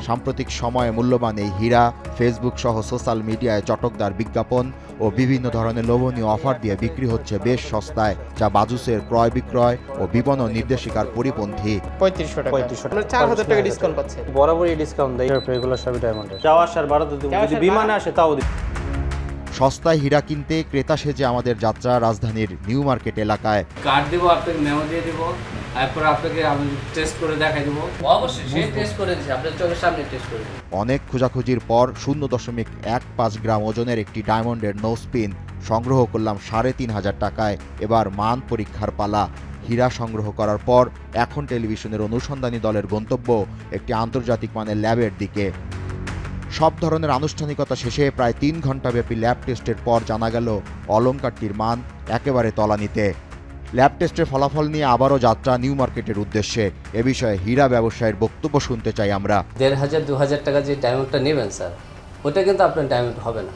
সাম্প্রতিক সময়ে মূল্যবান এই হীরা ফেসবুক সহ সোশ্যাল মিডিয়ায় চটকদার বিজ্ঞাপন ও বিভিন্ন ধরনের লোভনীয় অফার দিয়ে বিক্রি হচ্ছে বেশ সস্তায়, যা বাজুসের ক্রয় বিক্রয় ও বিপণন নির্দেশিকার পরিপন্থী। 3500 টাকা। 3500 মানে 4000 টাকা ডিসকাউন্ট পাচ্ছে। বরাবরই ডিসকাউন্ট দেয় এগুলো সবই ডায়মন্ডের। যাওয়া আসার ভাড়া তো দেব, যদি বিমানে আসে তাও দিই। সস্তায় হীরা কিনতে ক্রেতা সেজে আমাদের যাত্রা রাজধানীর নিউ মার্কেট এলাকায়। কার্ড দেবো, আপনাকে মেমো দিয়ে দেবো, তারপর আপনাকে আমি টেস্ট করে দেখাই দেবো। অবশ্যই সে টেস্ট করে দিচ্ছে, আপনার চোখের সামনে টেস্ট করে দেবো। অনেক খোঁজাখুঁজির পর 0.15 গ্রাম ওজনের একটি ডায়মন্ডের নো স্পিন সংগ্রহ করলাম 3500 টাকায়। এবার মান পরীক্ষার পালা। হীরা সংগ্রহ করার পর এখন টেলিভিশনের অনুসন্ধানী দলের গন্তব্য একটি আন্তর্জাতিক মানের ল্যাবের দিকে। সব ধরনের আনুষ্ঠানিকতা শেষে প্রায় 3 ঘণ্টাব্যাপী ল্যাব টেস্টের পর জানা গেল অলংকারটির মান একেবারে তলানিতে। ল্যাব টেস্টের ফলাফল নিয়ে আবারও যাত্রা নিউ মার্কেটের উদ্দেশ্যে। এ বিষয়ে হীরা ব্যবসায়ীর বক্তব্য শুনতে চাই আমরা। 1500-2000 টাকা যে ডায়মন্ডটা নেবেন স্যার, ওটা কিন্তু আপনার ডায়মন্ড হবে না।